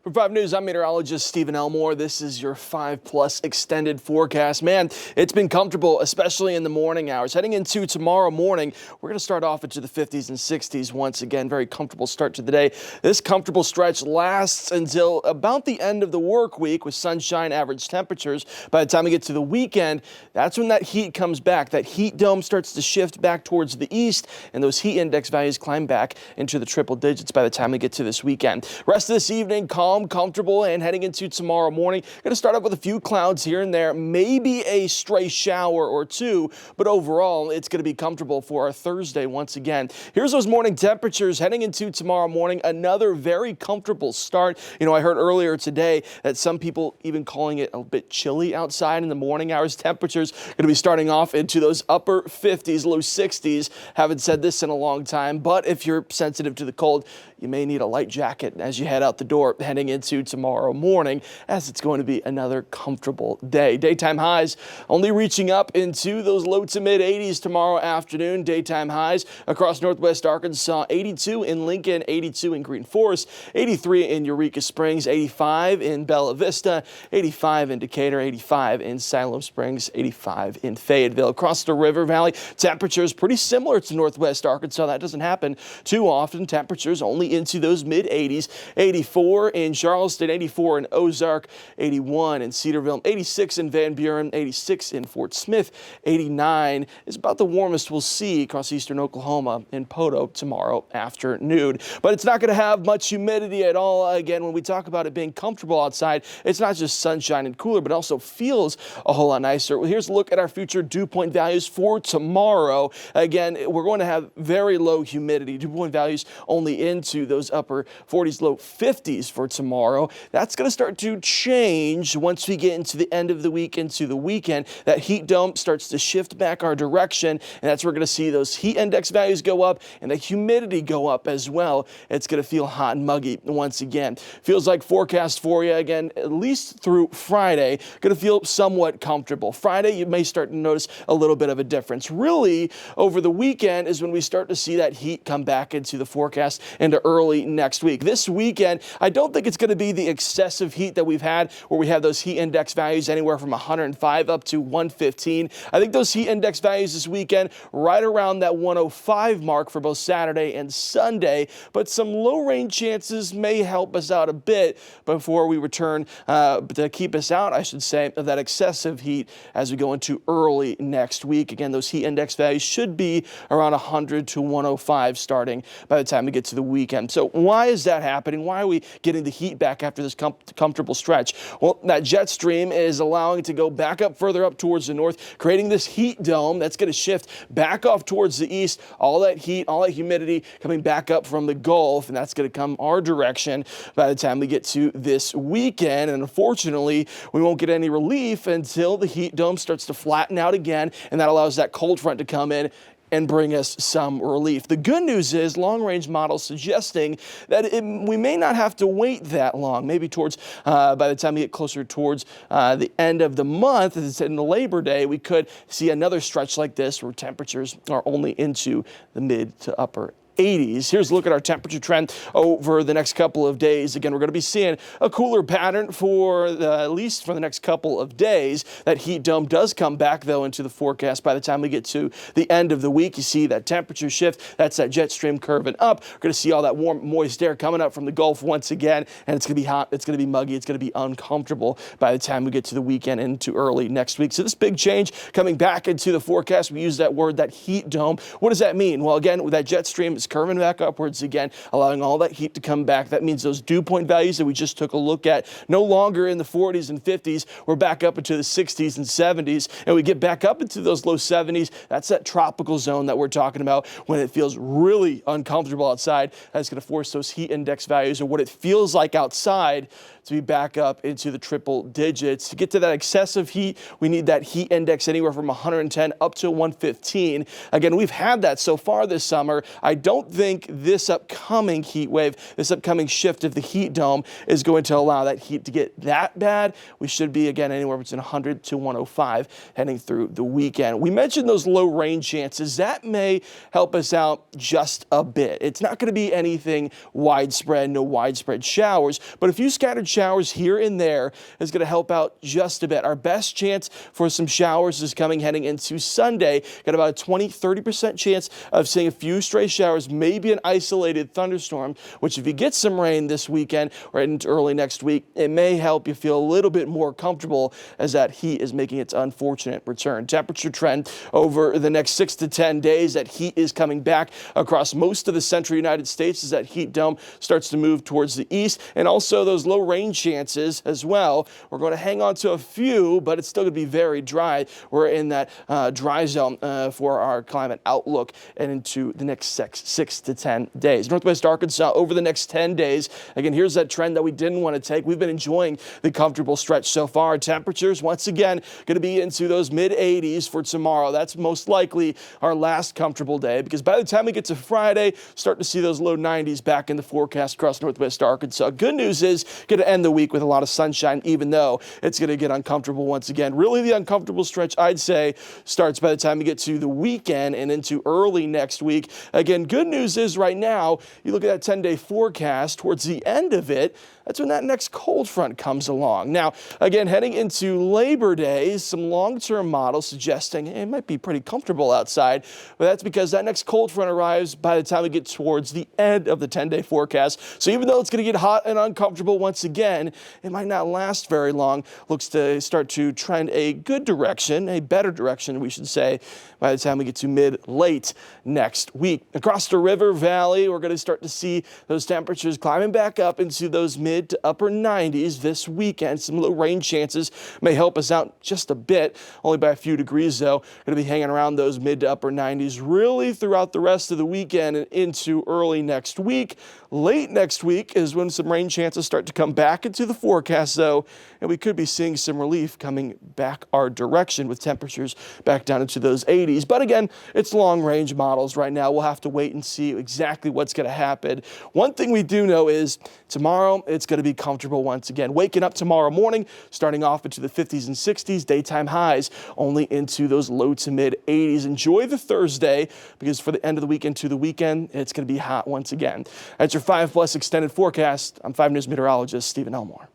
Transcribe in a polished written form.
For 5 News, I'm Meteorologist Stephen Elmore. This is your 5+ extended forecast. Man, it's been comfortable, especially in the morning hours. Heading into tomorrow morning, we're going to start off into the 50s and 60s once again. Very comfortable start to the day. This comfortable stretch lasts until about the end of the work week with sunshine, average temperatures. By the time we get to the weekend, that's when that heat comes back. That heat dome starts to shift back towards the east, and those heat index values climb back into the triple digits by the time we get to this weekend. Rest of this evening, calm, comfortable, and heading into tomorrow morning, going to start off with a few clouds here and there, maybe a stray shower or two, but overall it's going to be comfortable for our Thursday once again. Here's those morning temperatures heading into tomorrow morning. Another very comfortable start. You know, I heard earlier today that some people even calling it a bit chilly outside in the morning hours. Temperatures going to be starting off into those upper 50s, low 60s. Haven't said this in a long time, but if you're sensitive to the cold, you may need a light jacket as you head out the door heading into tomorrow morning, as it's going to be another comfortable day. Daytime highs only reaching up into those low to mid 80s tomorrow afternoon. Daytime highs across northwest Arkansas, 82 in Lincoln, 82 in Green Forest, 83 in Eureka Springs, 85 in Bella Vista, 85 in Decatur, 85 in Siloam Springs, 85 in Fayetteville. Across the River Valley, temperatures pretty similar to northwest Arkansas. That doesn't happen too often. Temperatures only into those mid 80s, 84 in Charleston, 84 in Ozark, 81 in Cedarville, 86 in Van Buren, 86 in Fort Smith, 89 is about the warmest we'll see across eastern Oklahoma in Poto tomorrow afternoon. But it's not going to have much humidity at all. Again, when we talk about it being comfortable outside, it's not just sunshine and cooler, but also feels a whole lot nicer. Well, here's a look at our future dew point values for tomorrow. Again, we're going to have very low humidity. Dew point values only into those upper 40s, low 50s for tomorrow. That's going to start to change once we get into the end of the week, into the weekend. That heat dome starts to shift back our direction, and that's where we're going to see those heat index values go up and the humidity go up as well. It's going to feel hot and muggy once again. Feels like forecast for you again, at least through Friday. Going to feel somewhat comfortable. Friday, you may start to notice a little bit of a difference. Really, over the weekend is when we start to see that heat come back into the forecast into early next week. This weekend, I don't think it's going to be the excessive heat that we've had where we have those heat index values anywhere from 105 up to 115. I think those heat index values this weekend right around that 105 mark for both Saturday and Sunday, but some low rain chances may help us out a bit before we return to keep us out, I should say, of that excessive heat as we go into early next week. Again, those heat index values should be around 100 to 105 starting by the time we get to the weekend. So why is that happening? Why are we getting the heat back after this comfortable stretch? Well, that jet stream is allowing it to go back up further up towards the north, creating this heat dome that's going to shift back off towards the east. All that heat, all that humidity coming back up from the Gulf, and that's going to come our direction by the time we get to this weekend. And unfortunately, we won't get any relief until the heat dome starts to flatten out again, and that allows that cold front to come in and bring us some relief. The good news is long-range models suggesting that we may not have to wait that long. Maybe towards by the time we get closer towards the end of the month, as it's in the Labor Day, we could see another stretch like this where temperatures are only into the mid to upper 80s. Here's a look at our temperature trend over the next couple of days. Again, we're going to be seeing a cooler pattern for at least for the next couple of days. That heat dome does come back, though, into the forecast by the time we get to the end of the week. You see that temperature shift. That's that jet stream curving up. We're going to see all that warm, moist air coming up from the Gulf once again, and it's going to be hot. It's going to be muggy. It's going to be uncomfortable by the time we get to the weekend into early next week. So this big change coming back into the forecast. We use that word, that heat dome. What does that mean? Well, again, with that jet stream, it's curving back upwards again, allowing all that heat to come back. That means those dew point values that we just took a look at, no longer in the 40s and 50s. We're back up into the 60s and 70s, and we get back up into those low 70s. That's that tropical zone that we're talking about when it feels really uncomfortable outside. That's going to force those heat index values, or what it feels like outside, to be back up into the triple digits. To get to that excessive heat, we need that heat index anywhere from 110 up to 115. Again, we've had that so far this summer. I don't don't think this upcoming heat wave, this upcoming shift of the heat dome is going to allow that heat to get that bad. We should be, again, anywhere between 100 to 105 heading through the weekend. We mentioned those low rain chances. That may help us out just a bit. It's not going to be anything widespread, no widespread showers, but a few scattered showers here and there is going to help out just a bit. Our best chance for some showers is coming heading into Sunday. Got about a 20-30% chance of seeing a few stray showers, maybe an isolated thunderstorm, which if you get some rain this weekend or into early next week, it may help you feel a little bit more comfortable as that heat is making its unfortunate return. Temperature trend over the next 6 to 10 days, that heat is coming back across most of the central United States as that heat dome starts to move towards the east, and also those low rain chances as well. We're going to hang on to a few, but it's still going to be very dry. We're in that dry zone for our climate outlook and into the next 6 to 10 days. Northwest Arkansas over the next 10 days. Again, here's that trend that we didn't want to take. We've been enjoying the comfortable stretch so far. Temperatures, once again, going to be into those mid-80s for tomorrow. That's most likely our last comfortable day, because by the time we get to Friday, start to see those low 90s back in the forecast across Northwest Arkansas. Good news is going to end the week with a lot of sunshine, even though it's going to get uncomfortable once again. Really, the uncomfortable stretch, I'd say, starts by the time we get to the weekend and into early next week. Again, good news is right now, you look at that 10-day forecast, towards the end of it, that's when that next cold front comes along. Now, again, heading into Labor Day, some long-term models suggesting it might be pretty comfortable outside, but that's because that next cold front arrives by the time we get towards the end of the 10-day forecast. So even though it's going to get hot and uncomfortable once again, it might not last very long. Looks to start to trend a good direction, a better direction, we should say, by the time we get to mid-late next week. Across the river valley, we're going to start to see those temperatures climbing back up into those mid to upper 90s this weekend. Some low rain chances may help us out just a bit, only by a few degrees though. Going to be hanging around those mid to upper 90s really throughout the rest of the weekend and into early next week. Late next week is when some rain chances start to come back into the forecast though, and we could be seeing some relief coming back our direction with temperatures back down into those 80s. But again, it's long range models right now. We'll have to wait and see exactly what's going to happen. One thing we do know is tomorrow it's going to be comfortable once again. Waking up tomorrow morning, starting off into the 50s and 60s, daytime highs only into those low to mid 80s. Enjoy the Thursday, because for the end of the week into the weekend, it's going to be hot once again. That's your 5+ extended forecast. I'm 5 News meteorologist Stephen Elmore.